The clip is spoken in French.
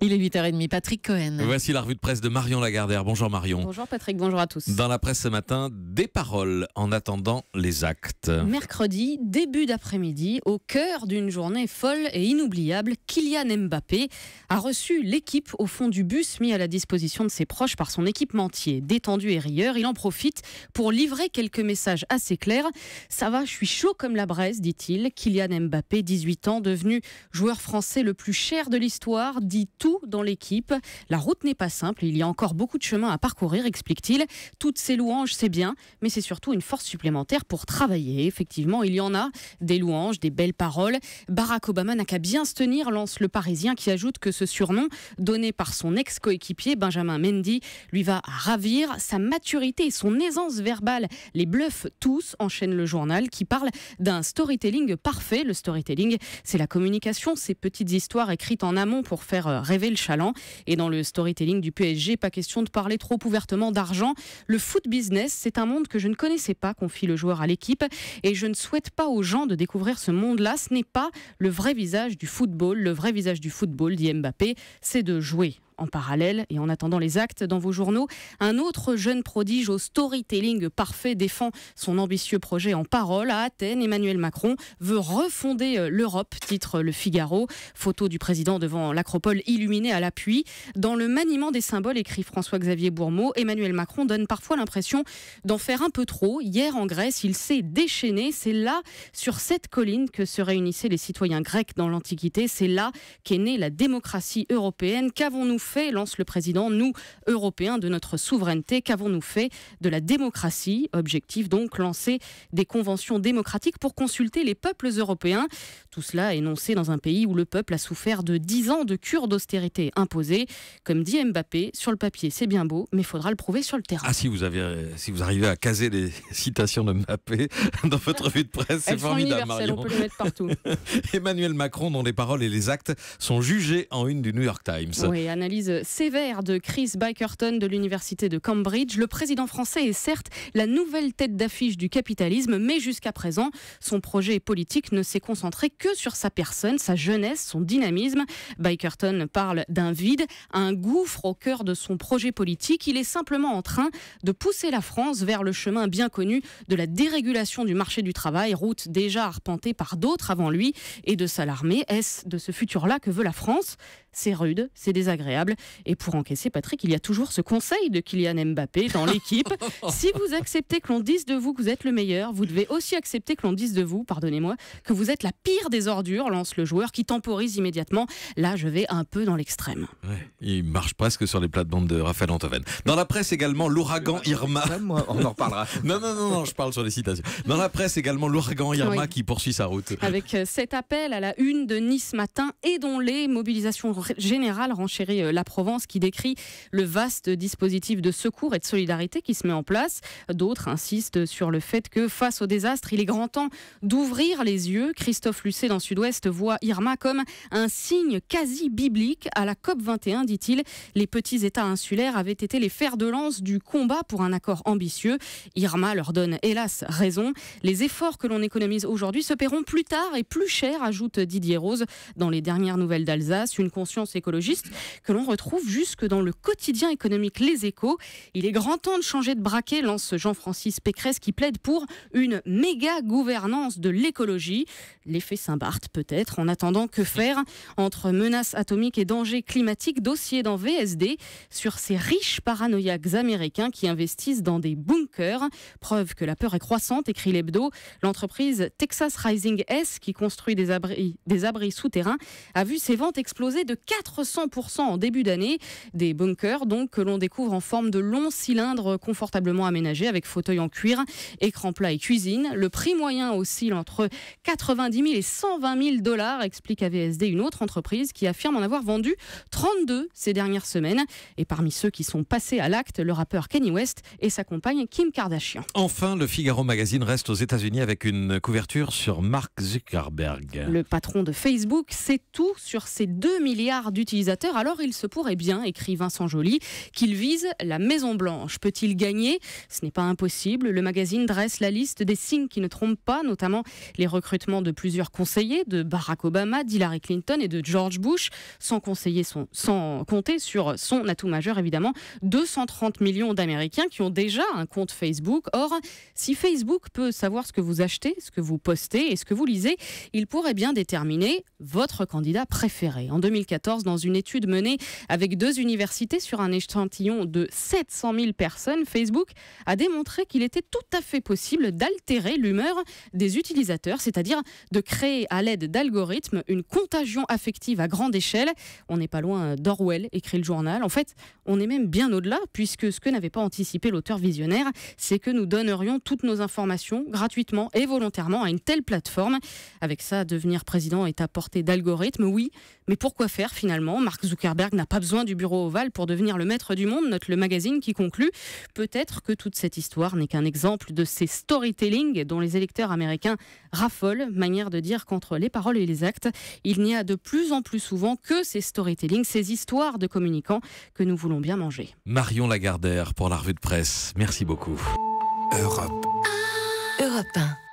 Il est 8h30, Patrick Cohen. Voici la revue de presse de Marion Lagardère. Bonjour Marion. Bonjour Patrick, bonjour à tous. Dans la presse ce matin, des paroles en attendant les actes. Mercredi, début d'après-midi, au cœur d'une journée folle et inoubliable, Kylian Mbappé a reçu l'équipe au fond du bus mis à la disposition de ses proches par son équipementier. Détendu et rieur, il en profite pour livrer quelques messages assez clairs. Ça va, je suis chaud comme la braise, dit-il. Kylian Mbappé, 18 ans, devenu joueur français le plus cher de l'histoire, dit tout dans l'équipe. La route n'est pas simple, il y a encore beaucoup de chemin à parcourir, explique-t-il. Toutes ces louanges, c'est bien, mais c'est surtout une force supplémentaire pour travailler. Effectivement, il y en a, des louanges, des belles paroles. Barack Obama n'a qu'à bien se tenir, lance le Parisien, qui ajoute que ce surnom, donné par son ex-coéquipier Benjamin Mendy, lui va ravir. Sa maturité et son aisance verbale les bluffent tous, enchaîne le journal, qui parle d'un storytelling parfait. Le storytelling, c'est la communication, ces petites histoires écrites en amont pour faire rêver le chaland. Et dans le storytelling du PSG, pas question de parler trop ouvertement d'argent. Le foot business, c'est un monde que je ne connaissais pas, confie le joueur à l'équipe. Et je ne souhaite pas aux gens de découvrir ce monde-là. Ce n'est pas le vrai visage du football. Le vrai visage du football, dit Mbappé, c'est de jouer. En parallèle, et en attendant les actes dans vos journaux, un autre jeune prodige au storytelling parfait défend son ambitieux projet en parole. À Athènes, Emmanuel Macron veut refonder l'Europe, titre Le Figaro. Photo du président devant l'acropole illuminée à l'appui. Dans le maniement des symboles, écrit François-Xavier Bourmeau, Emmanuel Macron donne parfois l'impression d'en faire un peu trop. Hier en Grèce, il s'est déchaîné. C'est là, sur cette colline, que se réunissaient les citoyens grecs dans l'Antiquité. C'est là qu'est née la démocratie européenne. Qu'avons-nous fait, lance le président, nous, Européens, de notre souveraineté? Qu'avons-nous fait de la démocratie? Objectif donc, lancer des conventions démocratiques pour consulter les peuples européens. Tout cela énoncé dans un pays où le peuple a souffert de 10 ans de cure d'austérité imposée. Comme dit Mbappé, sur le papier c'est bien beau, mais il faudra le prouver sur le terrain. Ah, si vous arrivez à caser les citations de Mbappé dans votre revue de presse, c'est formidable, Marion. On peut les mettre partout. Emmanuel Macron, dont les paroles et les actes sont jugés en une du New York Times. Oui, analyse sévère de Chris Bickerton de l'université de Cambridge. Le président français est certes la nouvelle tête d'affiche du capitalisme, mais jusqu'à présent, son projet politique ne s'est concentré que sur sa personne, sa jeunesse, son dynamisme. Bickerton parle d'un vide, un gouffre au cœur de son projet politique. Il est simplement en train de pousser la France vers le chemin bien connu de la dérégulation du marché du travail, route déjà arpentée par d'autres avant lui, et de s'alarmer. Est-ce de ce futur-là que veut la France? C'est rude, c'est désagréable. Et pour encaisser, Patrick, il y a toujours ce conseil de Kylian Mbappé dans l'équipe. Si vous acceptez que l'on dise de vous que vous êtes le meilleur, vous devez aussi accepter que l'on dise de vous, pardonnez-moi, que vous êtes la pire des ordures, lance le joueur qui temporise immédiatement. Là, je vais un peu dans l'extrême. Ouais, il marche presque sur les plates-bandes de Raphaël Antoven. Dans la presse également, l'ouragan Irma. On en reparlera. Non, je parle sur les citations. Dans la presse également, l'ouragan Irma qui poursuit sa route. Avec cet appel à la une de Nice Matin, aidons-les, mobilisation générale, renchérit la Provence, qui décrit le vaste dispositif de secours et de solidarité qui se met en place. D'autres insistent sur le fait que face au désastre, il est grand temps d'ouvrir les yeux. Christophe Lucet dans Sud-Ouest voit Irma comme un signe quasi biblique. À la COP21, dit-il, les petits États insulaires avaient été les fers de lance du combat pour un accord ambitieux. Irma leur donne hélas raison. Les efforts que l'on économise aujourd'hui se paieront plus tard et plus cher, ajoute Didier Rose dans les dernières nouvelles d'Alsace. Une conscience écologiste que l'on retrouve jusque dans le quotidien économique Les Échos. Il est grand temps de changer de braquet, lance Jean-Francis Pécresse, qui plaide pour une méga gouvernance de l'écologie. L'effet Saint-Barth peut-être. En attendant, que faire entre menaces atomiques et dangers climatiques? Dossier dans VSD sur ces riches paranoïaques américains qui investissent dans des bunkers. Preuve que la peur est croissante, écrit l'hebdo. L'entreprise Texas Rising S, qui construit des abris souterrains, a vu ses ventes exploser de 400% en début d'année. Des bunkers donc que l'on découvre en forme de longs cylindres confortablement aménagés avec fauteuil en cuir, écran plat et cuisine. Le prix moyen oscille entre 90 000 et 120 000 $, explique à VSD une autre entreprise qui affirme en avoir vendu 32 ces dernières semaines. Et parmi ceux qui sont passés à l'acte, le rappeur Kanye West et sa compagne Kim Kardashian. Enfin, le Figaro Magazine reste aux États-Unis avec une couverture sur Mark Zuckerberg. Le patron de Facebook sait tout sur ses 2 milliards d'utilisateurs, alors il se se pourrait bien, écrit Vincent Joly, qu'il vise la Maison-Blanche. Peut-il gagner ? Ce n'est pas impossible. Le magazine dresse la liste des signes qui ne trompent pas, notamment les recrutements de plusieurs conseillers, de Barack Obama, d'Hillary Clinton et de George Bush, sans compter sur son atout majeur évidemment, 230 millions d'Américains qui ont déjà un compte Facebook. Or, si Facebook peut savoir ce que vous achetez, ce que vous postez et ce que vous lisez, il pourrait bien déterminer votre candidat préféré. En 2014, dans une étude menée avec 2 universités sur un échantillon de 700 000 personnes, Facebook a démontré qu'il était tout à fait possible d'altérer l'humeur des utilisateurs, c'est-à-dire de créer à l'aide d'algorithmes une contagion affective à grande échelle. On n'est pas loin d'Orwell, écrit le journal. En fait, on est même bien au-delà, puisque ce que n'avait pas anticipé l'auteur visionnaire, c'est que nous donnerions toutes nos informations gratuitement et volontairement à une telle plateforme. Avec ça, devenir président est à portée d'algorithmes, oui, mais pourquoi faire finalement ? Mark Zuckerberg n'a pas besoin du bureau ovale pour devenir le maître du monde, note le magazine qui conclut. Peut-être que toute cette histoire n'est qu'un exemple de ces storytelling dont les électeurs américains raffolent, manière de dire qu'entre les paroles et les actes, il n'y a de plus en plus souvent que ces storytelling, ces histoires de communicants que nous voulons bien manger. Marion Lagardère pour la revue de presse. Merci beaucoup. Europe 1.